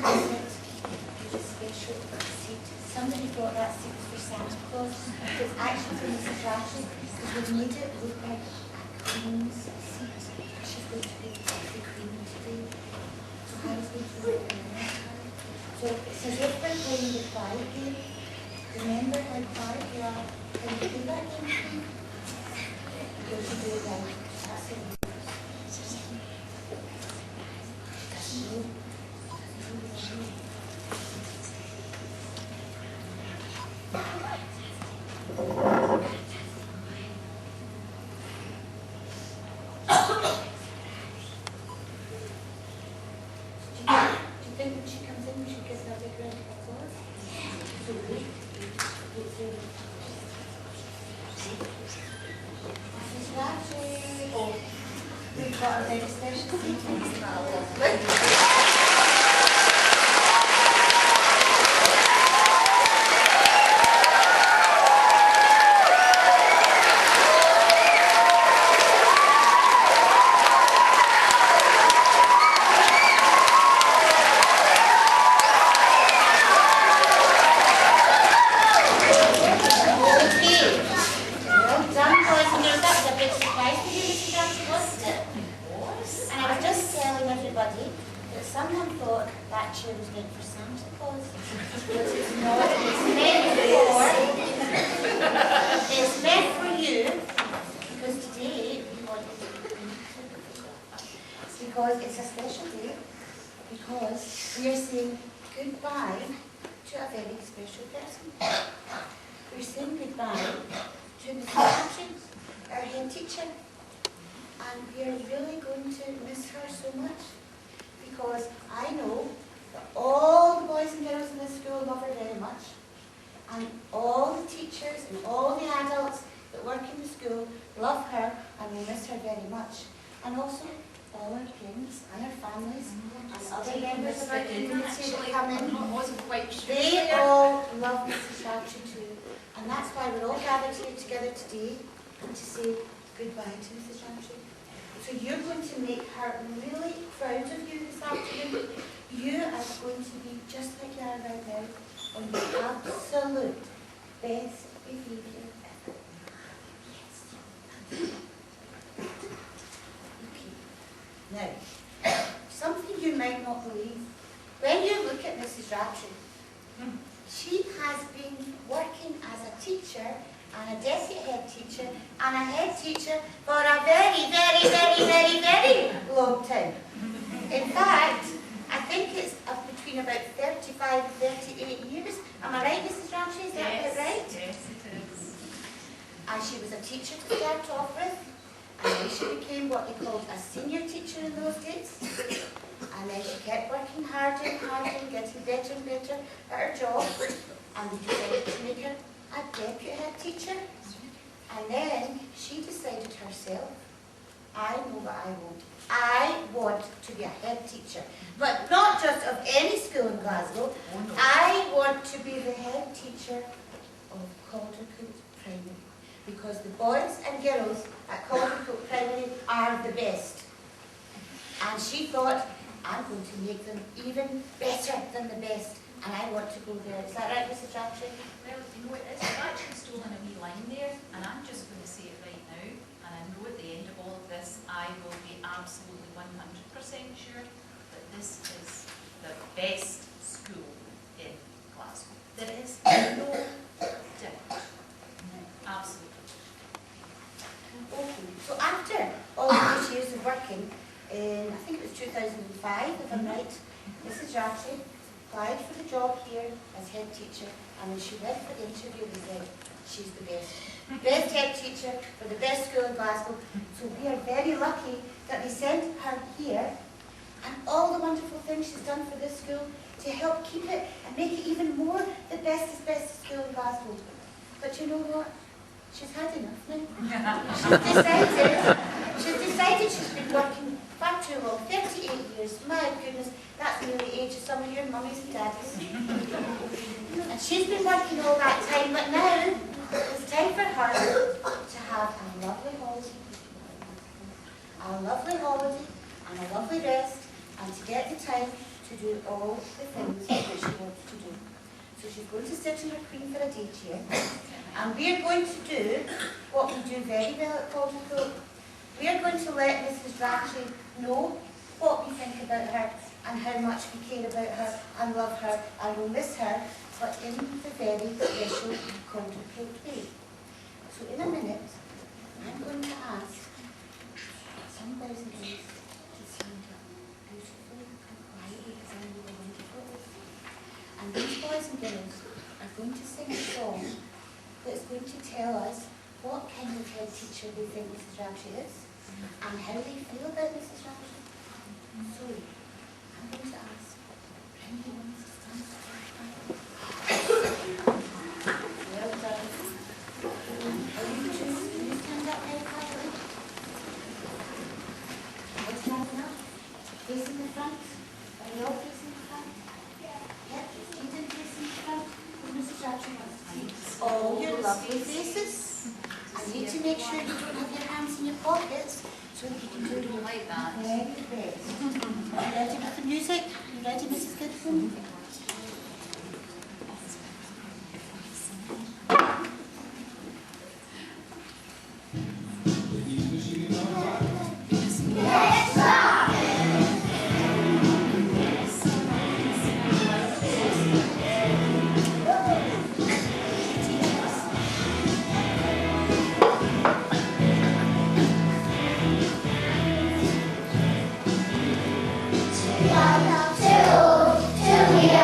visit, there's a special seat. Somebody brought that seat for Santa Claus. It's actually for Mrs. Rattray, because we've made it look like a queen's seat. She's going to be the queen today. So Harry's going to be the So it's as if we're playing the quiet game. Remember how quiet you are. Can you do that game? You're to do it right. That's it. Do you think when she comes in we should give her a big round of applause? So wait. Mrs. Rattray. Oh, we've got a very special seat. Someone thought that chair was meant for Santa Claus, but it's not. It's meant for you, because today we want it because it's a special day, because we are saying goodbye to a very special person. We're saying goodbye to Mrs. Rattray, our head teacher, and we are really going to miss her so much. Because I know that all the boys and girls in this school love her very much, and all the teachers and all the adults that work in the school love her and we miss her very much. And also all our friends and our families and other members of our community that come in, they all love Mrs. Rattray too. And that's why we're all gathered here together today to say goodbye to Mrs. Rattray. So you're going to make her really proud of you this afternoon. You are going to be just like you are right now, on the absolute best behaviour ever. Yes. Okay. Now, something you might not believe. When you look at Mrs. Rattray, she has been working as a teacher and a deputy head teacher and a head teacher for a very, very, very, very, very long time. In fact, I think it's between about 35 and 38 years. Am I right, Mrs. Rattray? Is that about right? Yes, it is. And she was a teacher to start off with, and then she became what they called a senior teacher in those days. And then she kept working harder and harder and getting better and better at her job, and they decided to make her a deputy head teacher. And then she decided herself, I know what I want. I want to be a head teacher. But not just of any school in Glasgow. Oh, no. I want to be the head teacher of Caldercuilt Primary. Because the boys and girls at Caldercuilt Primary are the best. And she thought, I'm going to make them even better than the best. And I want to go there. Is that right, Mrs. Rattray? Well, you know, it is. I've actually stolen a wee line there, and I'm just going to say it right now. And I know at the end of all of this, I will be absolutely 100% sure that this is the best school in Glasgow. There is no doubt. Absolutely. Okay. So after all those years of working, in I think it was 2005, if I'm right, Mrs. Rattray applied for the job here as head teacher, and when she went for the interview, they said she's the best. Best head teacher for the best school in Glasgow. So we are very lucky that they sent her here, and all the wonderful things she's done for this school to help keep it and make it even more the best school in Glasgow. But you know what? She's had enough now. She's decided she's been working far too long, 38 years. My goodness, that's nearly the age of some of your mummies and daddies. And she's been working all that time, but now it's time for her to have a lovely holiday. A lovely holiday and a lovely rest, and to get the time to to do all the things that she wants to do. So she's going to sit in her Queen for a Day chair, and we're going to do what we do very well at Caldercuilt. We are going to let Mrs. Rattray know what we think about her and how much we care about her and love her and will miss her, but in the very special Caldercuilt way. So in a minute, I'm going to ask some boys and girls to stand up beautifully and quietly because I know they're wonderful. And these boys and girls are going to sing a song that's going to tell us what kind of head teacher they think Mrs. Rattray is and how they feel about Mrs. Rattray. So, I'm going to ask, Brendan wants to stand up very quietly. Well done. Will you stand up very quietly? What's that enough? Facing the front? Are we all facing the front? Yep, you did facing the front. Mrs. Rattray wants to see all your lovely faces. I need to make sure you don't have your hands in your pockets so that you can do your Like that. very best. Are you ready with the music? Are you ready, Mrs. Gibson? Welcome to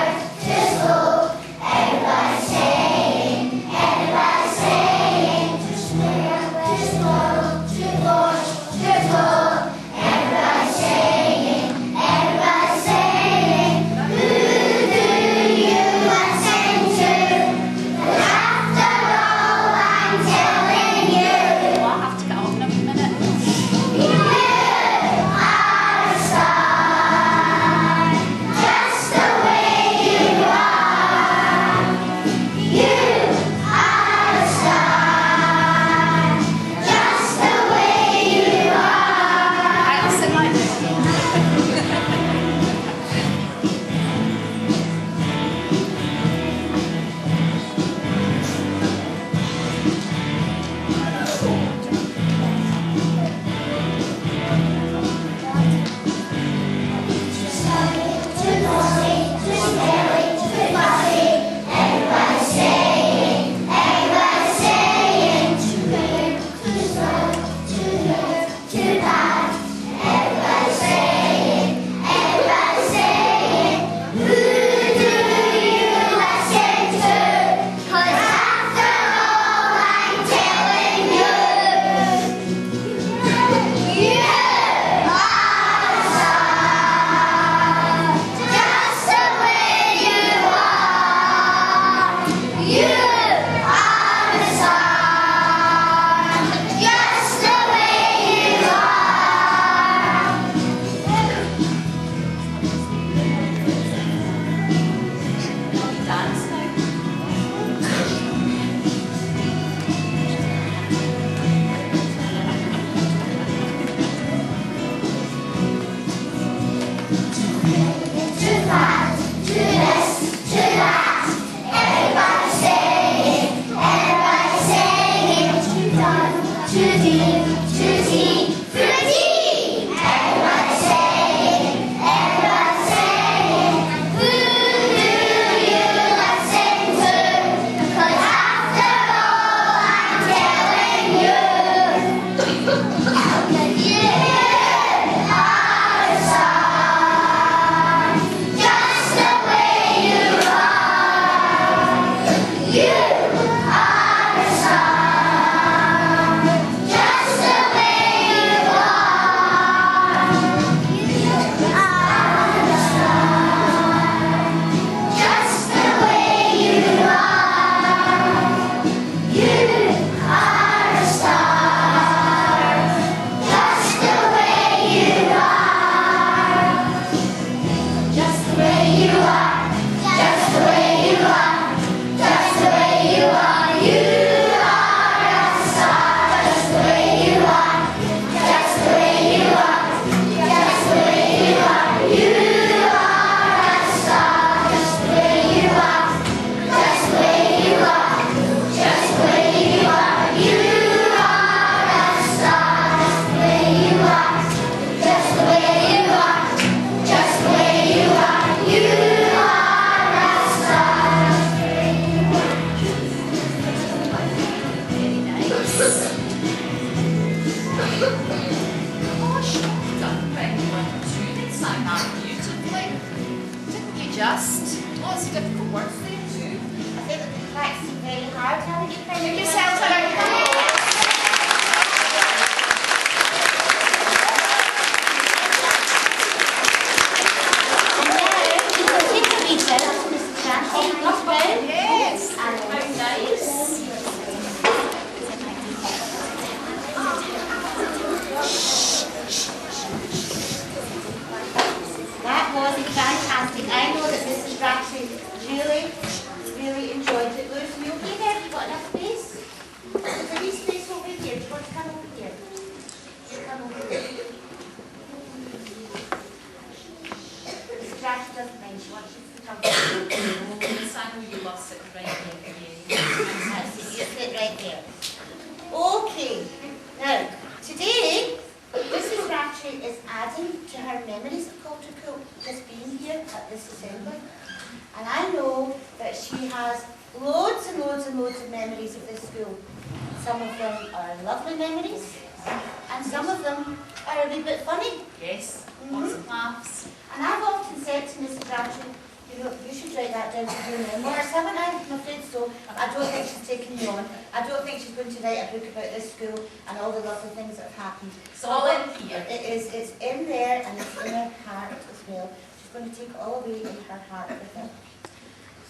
just. Lots of difficult words there too. I think that the practicing very hard, haven't you? Give yourselves a round of applause. Yes, how nice. That was fantastic. I know that Mrs. Rattray really enjoyed it. Lewis, are you okay there? Have you got enough space? There's a wee space over here. Do you want to come over here? You come over here. Mrs. Rattray doesn't mind. She wants you to come over here. Yes, I know you love sitting right there. That's it. You sit right there. Okay. Now, today, Mrs. Rattray is adding to her memories of Caldercuilt just being here at this assembly. And I know that she has loads and loads and loads of memories of this school. Some of them are lovely memories, and some of them are a wee bit funny. Yes, lots of laughs. And I've often said to Mrs. Rattray, you know, you should write that down to your memoirs, haven't I? I'm afraid so. I don't think she's taken me on. I don't think she's going to write a book about this school and all the lovely things that have happened. It's all in here. It is. It's in there and it's in her heart as well. She's going to take it all away in her heart with her.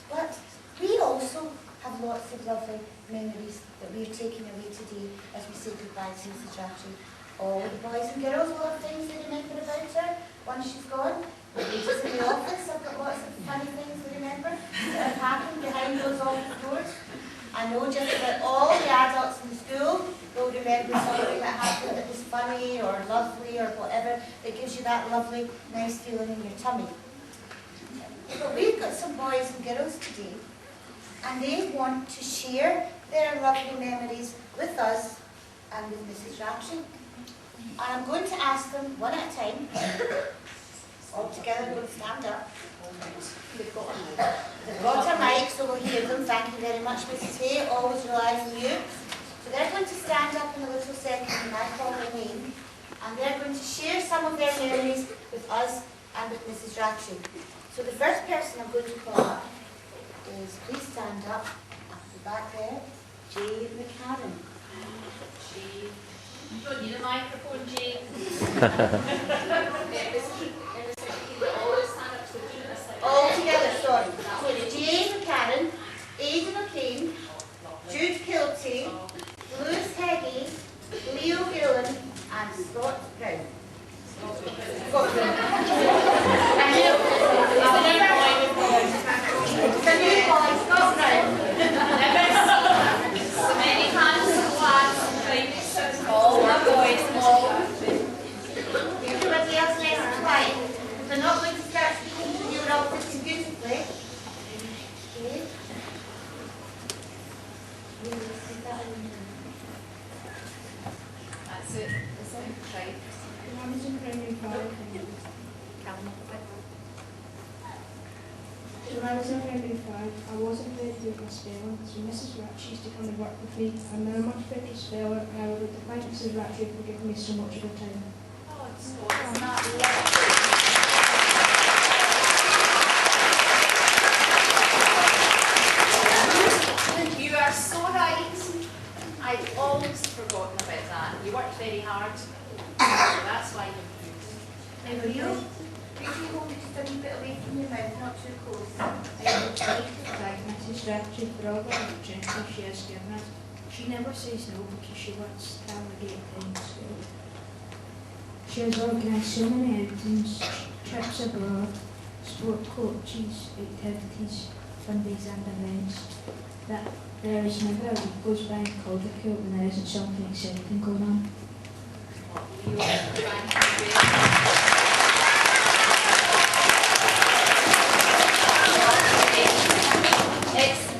But we also have lots of lovely memories that we're taking away today as we say goodbye to Mrs. Rattray. All the boys and girls will have things they remember about her once she's gone. The ladies in the office have got lots of funny things to remember that have happened behind those office doors. I know just about all the adults in the school will remember something that happened that was funny or lovely or whatever that gives you that lovely, nice feeling in your tummy. But we've got some boys and girls today, and they want to share their lovely memories with us and with Mrs. Rattray. And I'm going to ask them one at a time. All together, we'll stand up. They've got a mic, so we'll hear them. Thank you very much, Mrs. Hay. Always rely on you. So they're going to stand up in a little second when I call their name, and they're going to share some of their memories with us and with Mrs. Rattray. So the first person I'm going to call up is, please stand up at the back there, Jay McCarran. Jay. You don't need a microphone, Jay. All together, sorry. So Jay McCarran, Aidan O'Kane, Jude Kilty, Lewis Heggie, Leo Gillen, and Scott Brown. Scott Brown. It's a new boy, Scott Brown. So many hands and lads, all my boys, all. Everybody else nice and quiet. They're not going to start speaking to you, all sitting beautifully. Okay. That's it. Right. When I was in primary five, I wasn't very good at spelling, so Mrs. Rattray used to come and work with me. I'm now a much better speller, and I would like to thank Mrs. Rattray for giving me so much of her time. Oh, it's not You are so right. I've always forgotten about that. You worked very hard, so that's why you improved. And Leo, could you hold it just a wee bit away from your mouth, not too close? I would like to thank Mrs. Rattray for all the opportunities she has given us. She never says no because she wants to get in school. She has organised so many outings, trips abroad, sport coaches, activities, fun days and events, that there is never a week goes by in Caldercuilt when there isn't something exciting going on. Leo, thank you very much.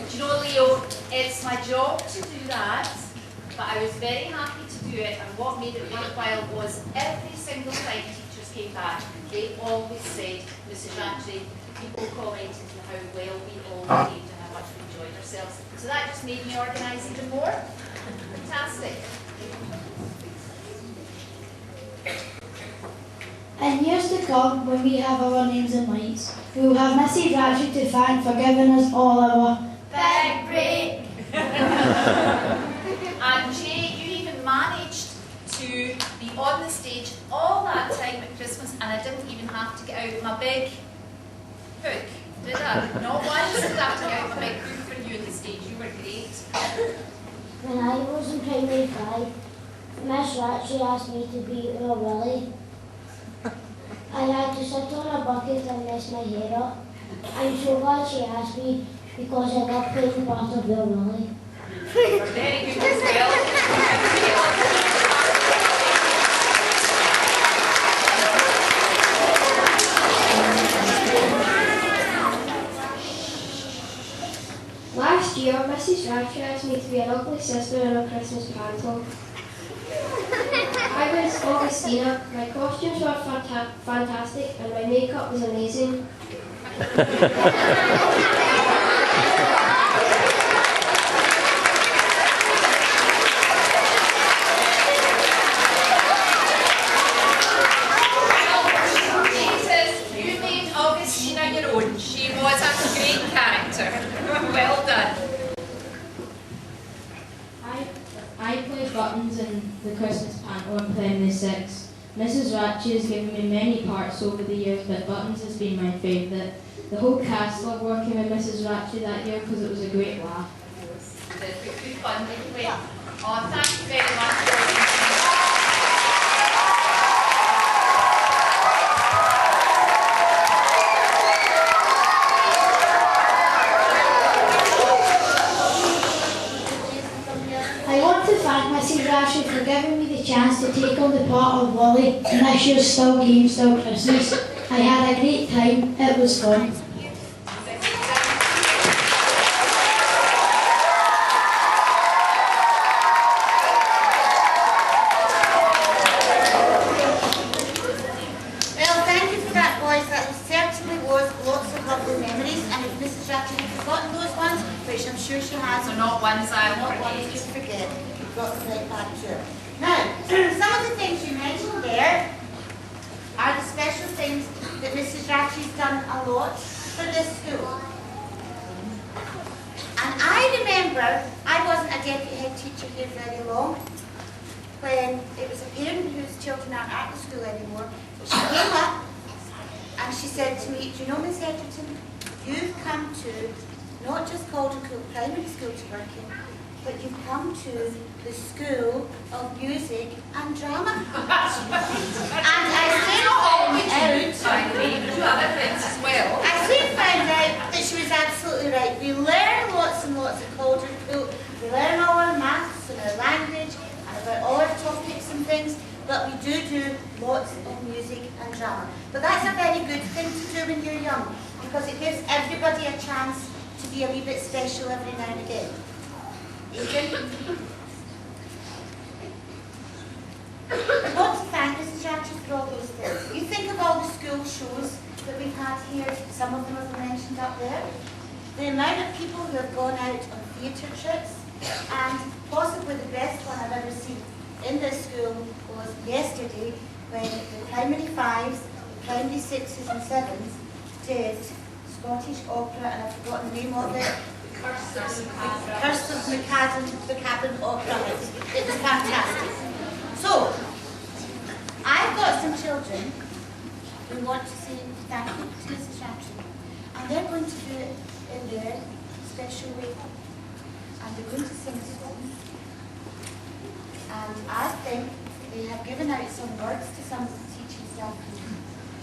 Do you know, Leo, it's my job to do that, but I was very happy to do it, and what made it worthwhile was every single time teachers came back, they always said, Mrs. Rattray, people commented on how well we all behaved and how much we enjoyed ourselves. So that just made me organise even more. Fantastic. In years to come, when we have our names and lights, we will have Mrs. Rattray to thank for giving us all our big break. And Jay, you even managed to be on the stage all that time at Christmas, and I didn't even have to get out my big hook, did I? Not once did I have to get out my big hook for you on the stage. You were great. When I was in primary 5, Miss Rattray asked me to be a Willie. I had to sit on a bucket and mess my hair up. I'm so glad she asked me because I love playing the part of Bill Willie. Very good as well. Last year, Mrs. Rattray asked me to be an ugly sister in a Christmas panto. I was Augustina, my costumes were fantastic and my makeup was amazing. You made Augustina your own. She was a great character. Well done. I played Buttons in the Christmas panto in Primary 6. Mrs. Rattray has given me many parts over the years, but Buttons has been my favourite. The whole cast loved working with Mrs. Rattray that year because it was a great laugh. Good fun, didn't we? Oh, thank you very much. I want to thank Mrs. Rattray for giving me the chance to take on the part of Willie in this year's Still Game, Still Christmas. I had a great time, it was fun. Well, thank you for that, boys. That certainly was lots of lovely memories. And if Mrs. Rattray had forgotten those ones, which I'm sure she has, So not ones I'll not ones forget. to forget, you've got to right back to her. Now, some of the things you mentioned there are the special things that Mrs. Rattray's done a lot for this school. And I remember, I wasn't a deputy head teacher here very long, when it was a parent whose children aren't at the school anymore. She came up and she said to me, do you know, Miss Edgerton, you've come to not just Caldercuilt Primary School to work in, but you've come to the School of Music and Drama. And I soon found out that she was absolutely right. We learn lots and lots at Caldercuilt. We learn all our maths and our language and about all our topics and things, but we do lots of music and drama. But that's a very good thing to do when you're young, because it gives everybody a chance to be a wee bit special every now and again. Adrian? I want to thank Mrs. Rattray for all those things. You think of all the school shows that we've had here, some of them have been mentioned up there. The amount of people who have gone out on theatre trips, and possibly the best one I've ever seen in this school was yesterday when the primary 5s, primary 6s and 7s did Scottish opera, and I've forgotten the name of it. Curse of the Cabin Opera House. It was fantastic. So, I've got some children who want to say thank you to Mrs. Rattray, and they're going to do it in their special way. And they're going to sing a song. And I think they have given out some words to some of the teaching staff in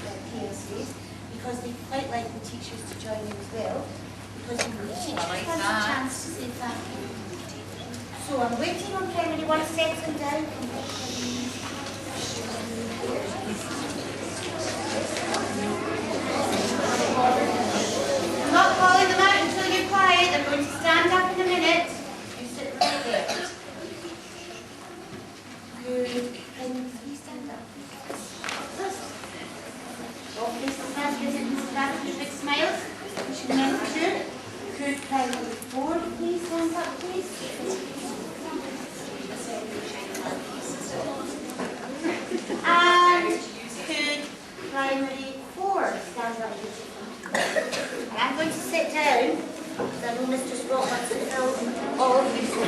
the PSAs, because they quite like the teachers to join in as well, because the teachers have a chance to say thank you. So I'm waiting on primary 1 settling down. I'm not calling them out until you're quiet. I'm going to stand up in a minute. You sit right there. Good. Can you stand up? Oh, Mrs. Rattray, Mrs. Rattray, big smiles. She meant to. Could primary 4 please stand up, please? And could going to sit down, because I know Mr. Sprott wants to fill all of you in.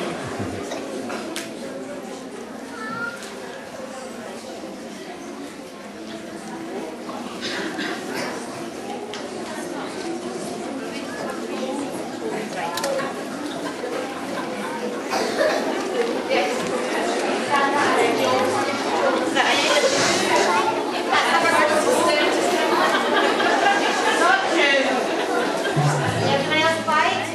Everyone else quiet?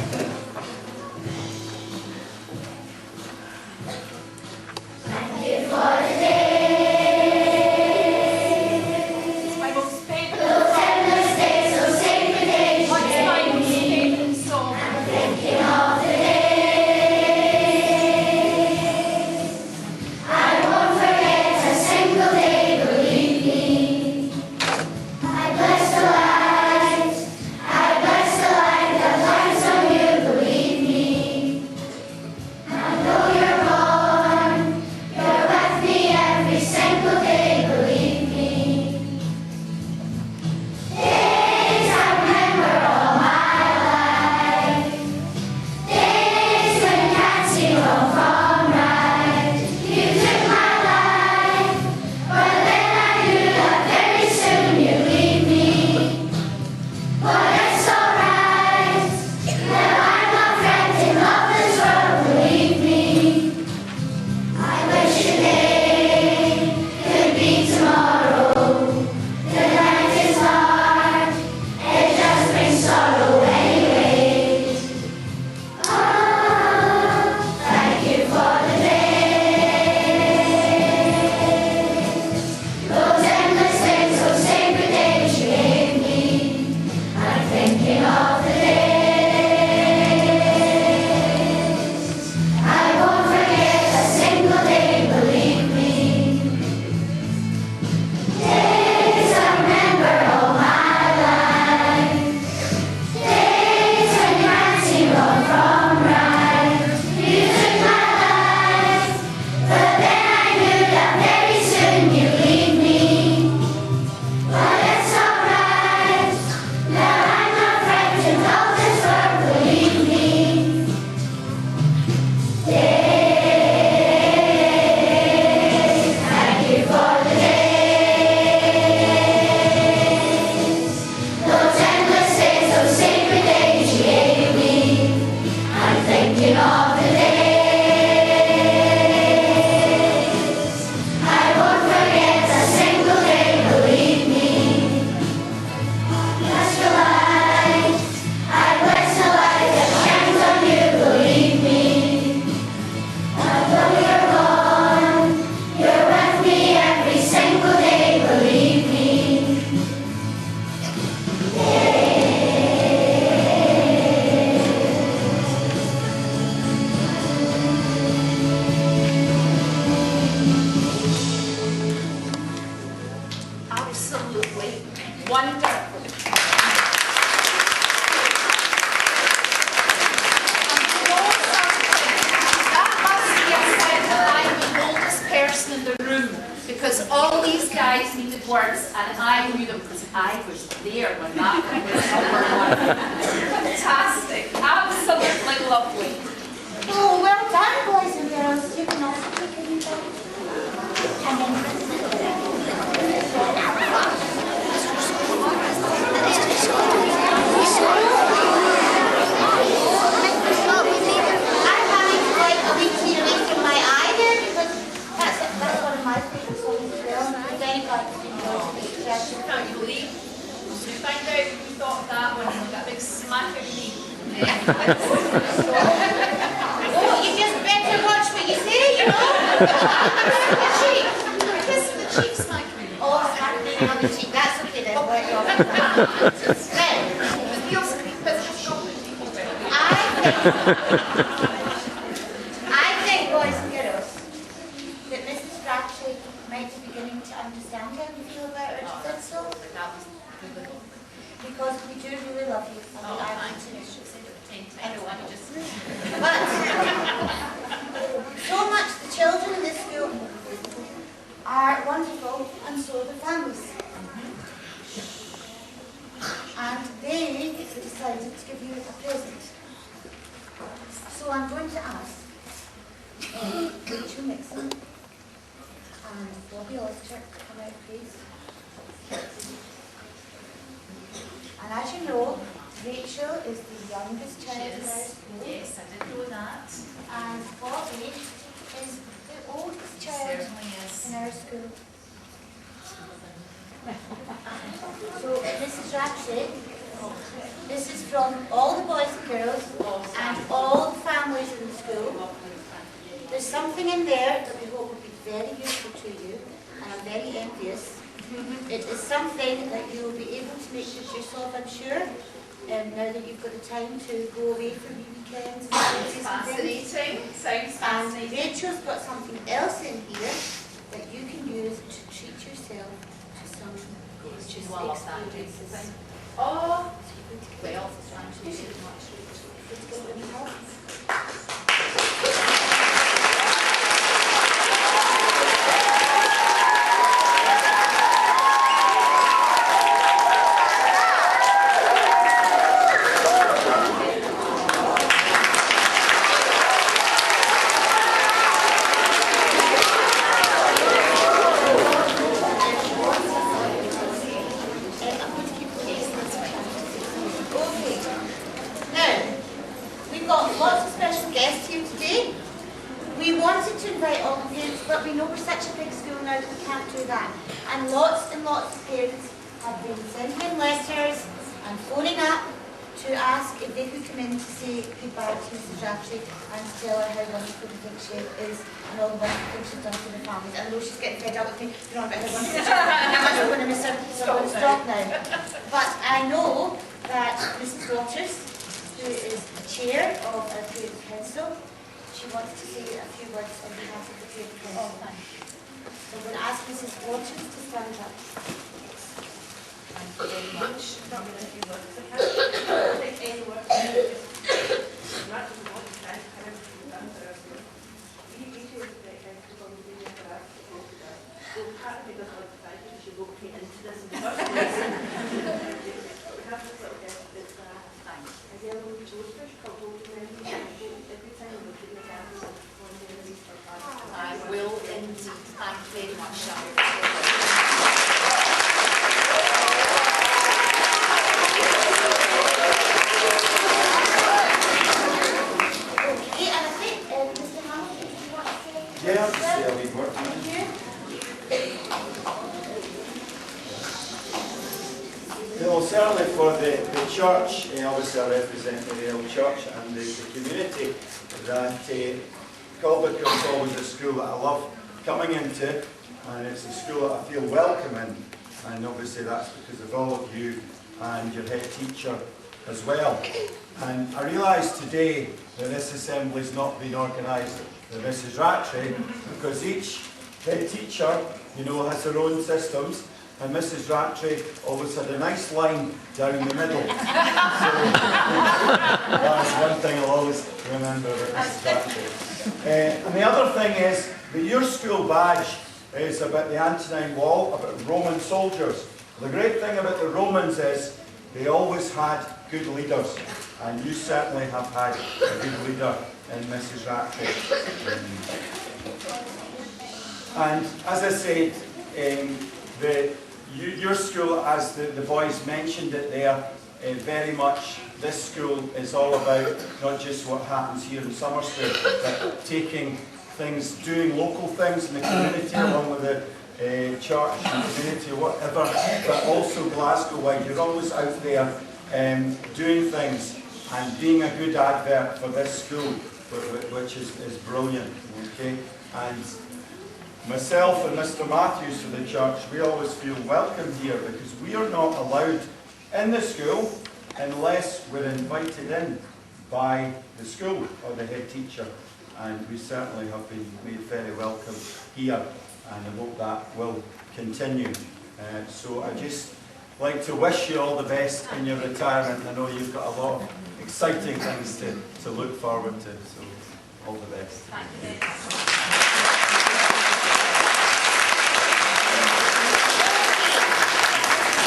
It's my most favourite song. What's my most favourite song? Absolutely wonderful. That must be a sign that I'm the oldest person in the room, because all these guys needed words and I knew them because I was there when that one was number one. Fantastic, absolutely lovely. Oh, well done, boys and girls. You can also take a new bite. And then I'm having to like a wee clean away from my eye there, because that's one of my favourite songs as well. If anybody's enjoyed the expression. Can't you believe? We find out who thought of that one and we got a big smack of me. Oh, you just better watch what you say, you know. The cheek. Kiss the cheek smack me. Oh, smack me on the cheek. That's okay then. Well, I think, boys and girls, that Mrs. Rattray might be beginning to understand how we feel about her. Do you think so? Because we do really love you. And Oh, I want thanks. to. You should say it 10 I know, times. I Let me know. just... But so much the children in this school are wonderful, and so are the families. And they decided decided to give you a present. So I'm going to ask Rachel Nixon and Bobby Oster to come out, please. And as you know, Rachel is the youngest She child in our is. school. Yes, I did know that. And Bobby is the oldest She child certainly is. in our school. So, Mrs. Rattray, this is from all the boys and girls and all the families in the school. There's something in there that we hope will be very useful to you, and I'm very envious. It is something that you will be able to make use yourself, I'm sure, now that you've got the time to go away for the weekends and holidays and things. Fascinating. Sounds And fascinating. Rachel's got something else in here that you can use to treat yourself to some gorgeous experiences. Oh, So you're going to get well, thank you so much, Rachel. Good to get them help. Okay. Now, we've got lots of special guests here today. We wanted to invite all the parents, but we know we're such a big school now that we can't do that. And lots of parents have been sending in letters and phoning up to ask if they could come in to say goodbye to Mrs. Rattray and to tell her how wonderful they think she is and all the wonderful things she's done for the families. I know she's getting fed up with me, you know, about how wonderful she is. I'm going to miss her, so I'm going to stop now. But I know that Mrs. Waters, who is the chair of our Parent Council, she wants to say a few words on behalf of the Parent Council. So I'm going to ask Mrs. Waters to stand up. thank you very much. I will indeed. Thank you very much, Sharon. Okay, and I think Mr. Hamilton, do you want to say? Yeah, I'll be working. Thank you. Well, certainly for the church, obviously I represent the Real Church and the community, that Caldercuilt is always a school that I love coming into, and it's a school that I feel welcome in, and obviously that's because of all of you and your head teacher as well. And I realise today that this assembly is not being organised by Mrs. Rattray, because each head teacher, you know, has their own systems, and Mrs. Rattray always had a nice line down the middle. So that's one thing I'll always remember about Mrs. Rattray. And the other thing is that your school badge is about the Antonine Wall, about Roman soldiers. The great thing about the Romans is they always had good leaders, and you certainly have had a good leader in Mrs. Rattray. And as I said, your school, as the boys mentioned it there, very much this school is all about not just what happens here in Somersfield, but taking things, doing local things in the community along with the church and community or whatever, but also Glasgow-wide. You're always out there doing things and being a good advert for this school, which is brilliant. Okay? And myself and Mr. Matthews for the church, we always feel welcome here because we are not allowed in the school unless we're invited in by the school or the head teacher. And we certainly have been made very welcome here, and I hope that will continue. So I just like to wish you all the best in your retirement. I know you've got a lot of exciting things to look forward to, so all the best. Thank you very much.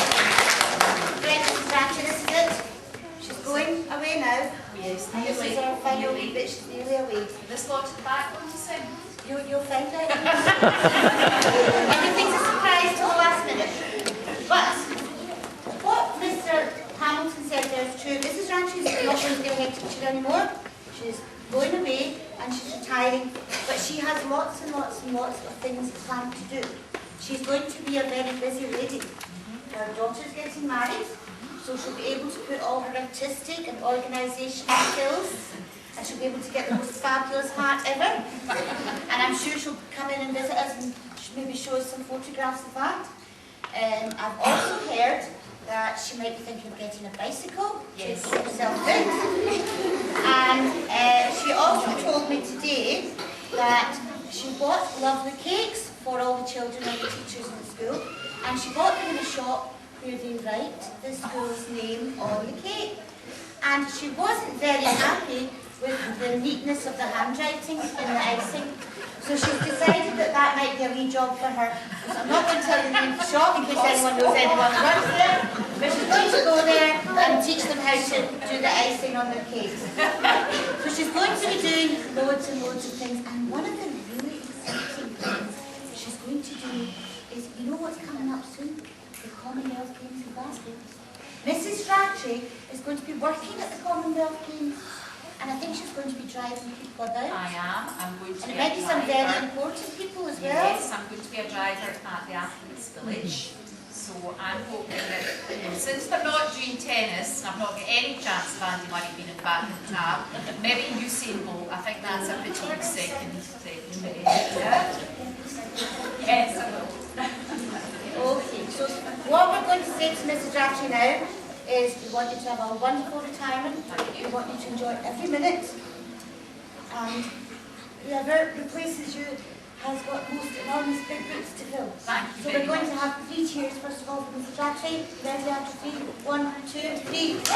Right, Mrs. Rattray, this is it. She's going This is our final week that she's nearly away. This lot at the back going to sing. You'll find out. Everything's a surprise till the last minute. But what Mr. Hamilton said there is true. Mrs. Rattray is not going to be a head teacher anymore. She's going away and she's retiring, but she has lots and lots and lots of things planned to do. She's going to be a very busy lady. Her daughter's getting married, so she'll be able to put all her artistic and organisational skills, and she'll be able to get the most fabulous hat ever. And I'm sure she'll come in and visit us and maybe show us some photographs of that. I've also heard that she might be thinking of getting a bicycle to keep herself fit. And she also told me today that she bought lovely cakes for all the children and the teachers in the school, and she bought them in a shop where they write the school's name on the cake. And she wasn't very happy with the neatness of the handwriting in the icing. So she's decided that that might be a wee job for her. So I'm not going to tell you the name of the shop in case anyone knows anyone who works there. But she's going to go there and teach them how to do the icing on their cakes. So she's going to be doing loads and loads of things. And one of the really exciting things she's going to do is, you know what's coming up soon? The Commonwealth Games in Glasgow. Mrs. Rattray is going to be working at the Commonwealth Games. And I think she's going to be driving people about. I am. I'm going to And be maybe a some very driver. important people as well. Yes, I'm going to be a driver at the Athletes Village. So I'm hoping that, since they're not doing tennis, and I've not got any chance of Andy Murray being in back in the tab, maybe Usain Bolt, I think that's a pretty good second. Yeah? Yes, I will. Okay, so what we're going to say to Mrs. Rattray now is we want you to have a wonderful retirement. We want you to enjoy every minute. And whoever replaces you has got most enormous big boots to fill. Thank you So very we're going much. to have 3 cheers first of all for Mrs. Rattray. Ready after 3? 1, 2, 3. 1, 2, 3.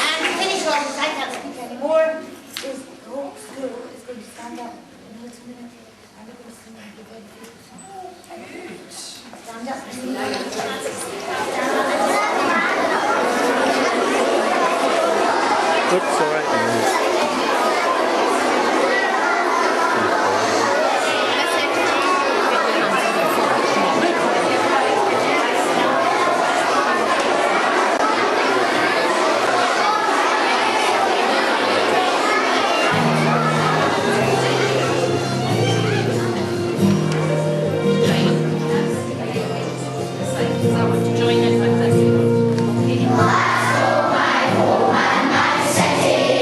And to finish off, because I can't speak anymore, is the whole school is going to stand up in a little minute. And we're going to sing a very beautiful song. Stand up. It's all right. I want to join in with this. Okay. My home and my city.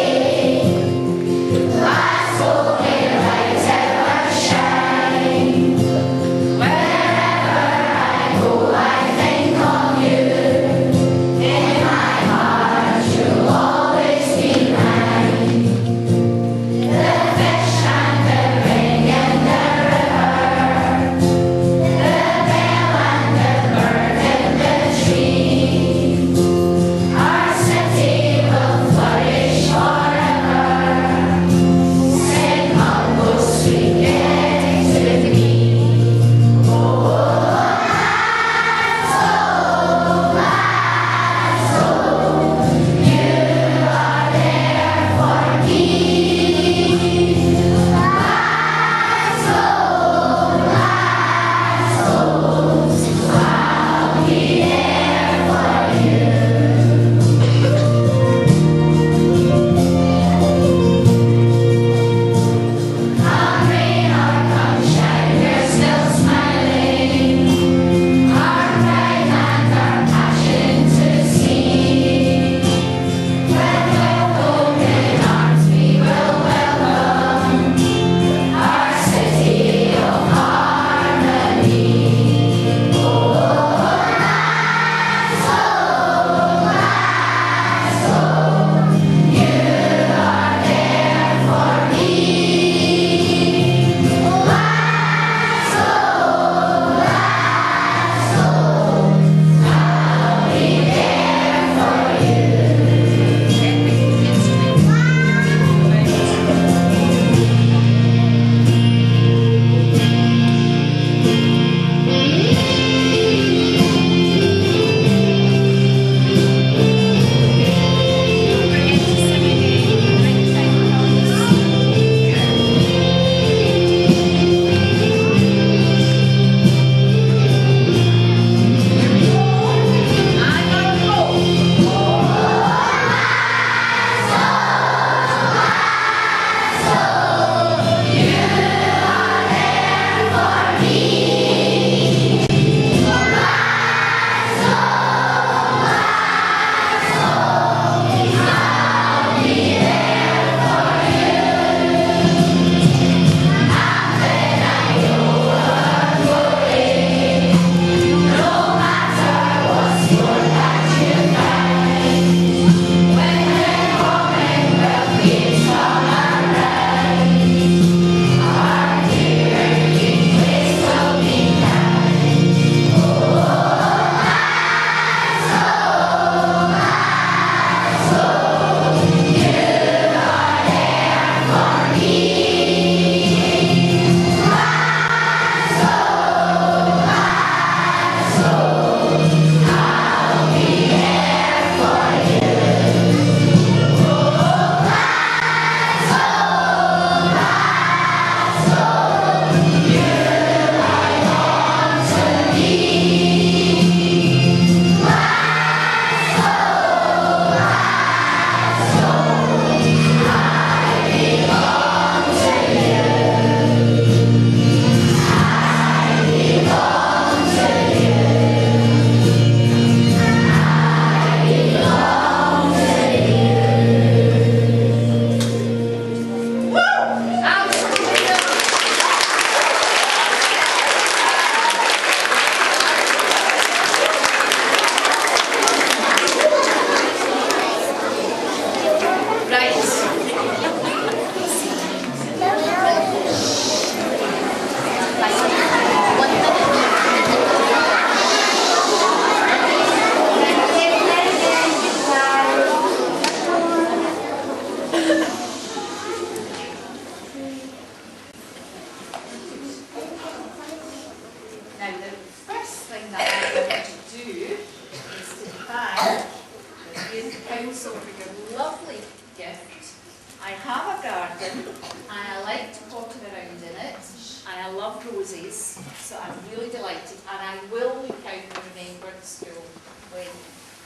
so for your lovely gift, I have a garden and I like to potter around in it and I love roses, so I'm really delighted, and I will look out and remember the school when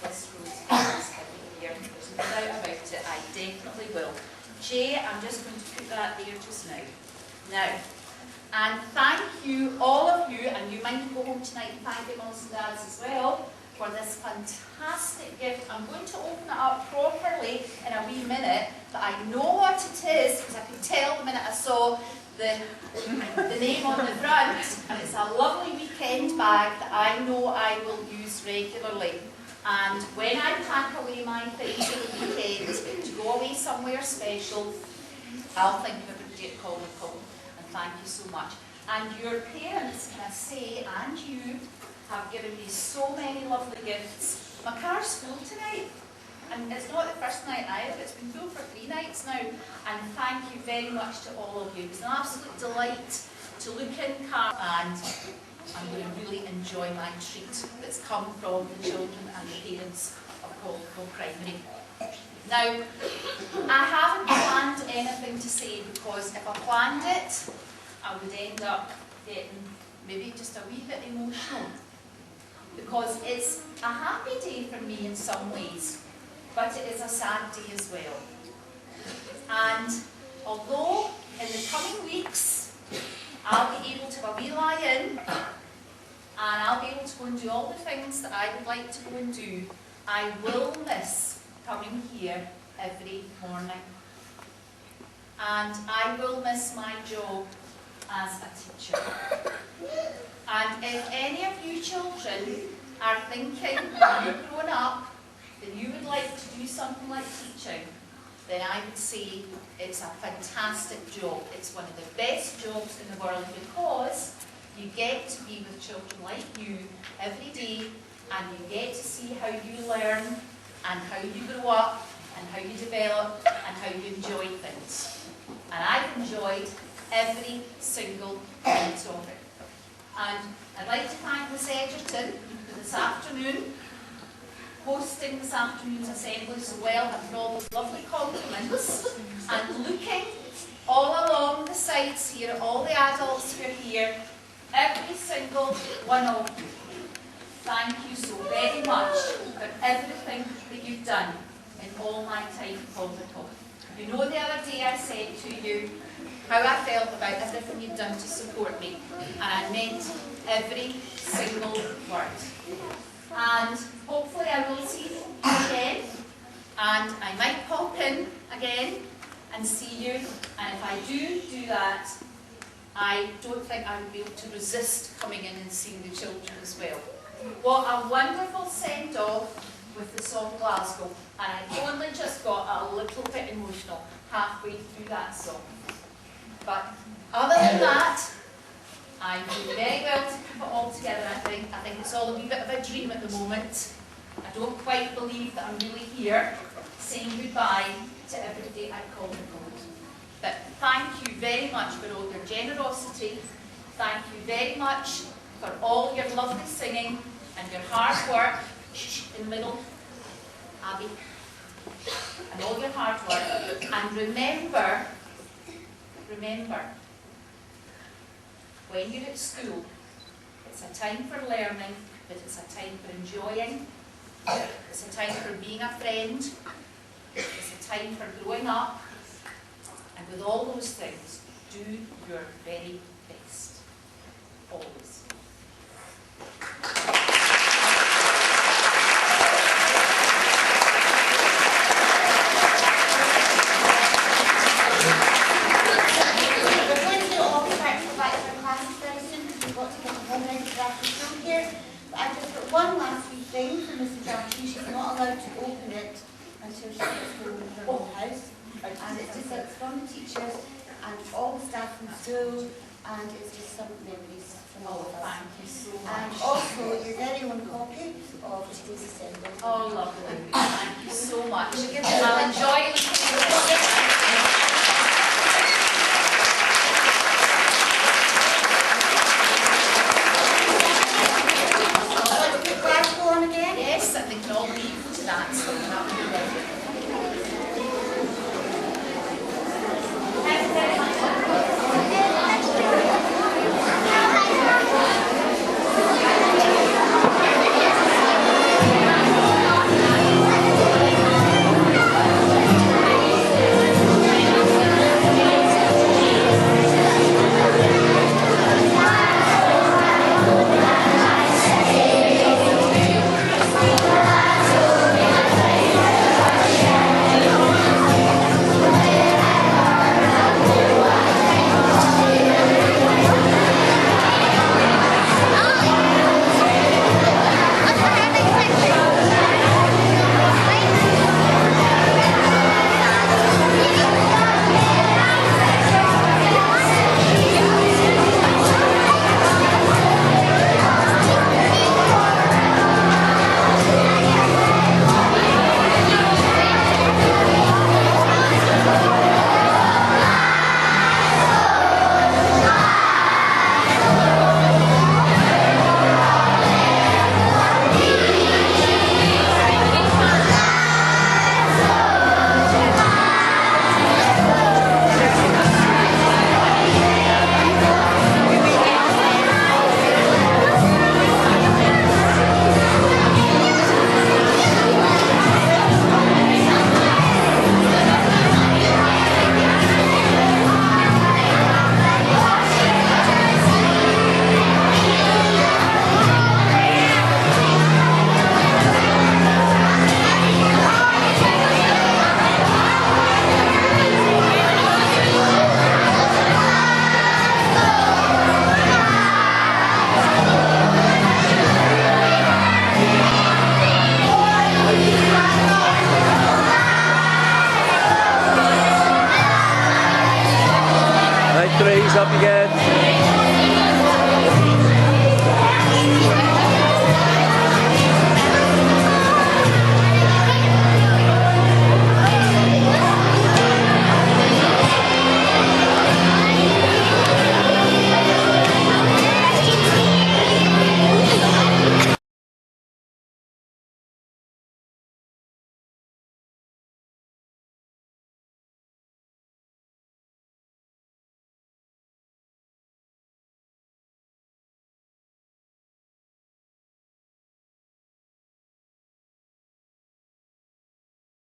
this rose comes every year. There's no doubt about it, I definitely will. Jay, I'm just going to put that there just now. Now, and thank you, all of you, and you might go home tonight and thank your mums and dads as well for this fantastic gift. I'm going to open it up properly in a wee minute, but I know what it is because I could tell the minute I saw the name on the front, and it's a lovely weekend bag that I know I will use regularly. And when I pack away my things for the weekend to go away somewhere special, I'll think of everybody at Caldercuilt, and thank you so much. And your parents, can I say, and you, have given me so many lovely gifts. My car's full tonight, and it's not the first night either, it's been full for 3 nights now. And thank you very much to all of you. It's an absolute delight to look in car, and I'm going to really enjoy my treat that's come from the children and the parents of Caldercuilt Primary. Now, I haven't planned anything to say, because if I planned it, I would end up getting maybe just a wee bit emotional. Because it's a happy day for me in some ways, but it is a sad day as well. And although in the coming weeks I'll be able to have a wee lie in, and I'll be able to go and do all the things that I would like to go and do, I will miss coming here every morning. And I will miss my job as a teacher. And if any of you children are thinking when you're grown up that you would like to do something like teaching, then I would say it's a fantastic job. It's one of the best jobs in the world, because you get to be with children like you every day, and you get to see how you learn and how you grow up and how you develop and how you enjoy things. And I've enjoyed every single minute of it. And I'd like to thank Miss Edgerton for this afternoon, hosting this afternoon's assembly so well, and for all those lovely compliments, and looking all along the sides here, all the adults who are here, every single one of you. Thank you so very much for everything that you've done in all my time at Caldercuilt. You know, the other day I said to you how I felt about everything you've done to support me, and I meant every single word. And hopefully I will see you again, and I might pop in again and see you, and if I do that, I don't think I would be able to resist coming in and seeing the children as well. What a wonderful send-off with the song Glasgow, and I only just got a little bit emotional halfway through that song. But other than that, I'm doing very well to keep it all together, I think. I think it's all a wee bit of a dream at the moment. I don't quite believe that I'm really here saying goodbye to everybody at Caldercuilt. But thank you very much for all your generosity. Thank you very much for all your lovely singing and your hard work in the middle, Abby, and all your hard work. And remember, when you're at school, it's a time for learning, but it's a time for enjoying, it's a time for being a friend, it's a time for growing up, and with all those things, do your very best, always. One last wee thing for Mrs. Rattray. She's not allowed to open it until she gets home in her own house. And it's just it's from the teachers and all the staff from school, and it's just some memories from all of us. Thank you so much. And also your very own copy of today's assembly. Oh, lovely. Thank you so much. I'll enjoy it. Yes, I think we can all leave to that, so that would be lovely. up again.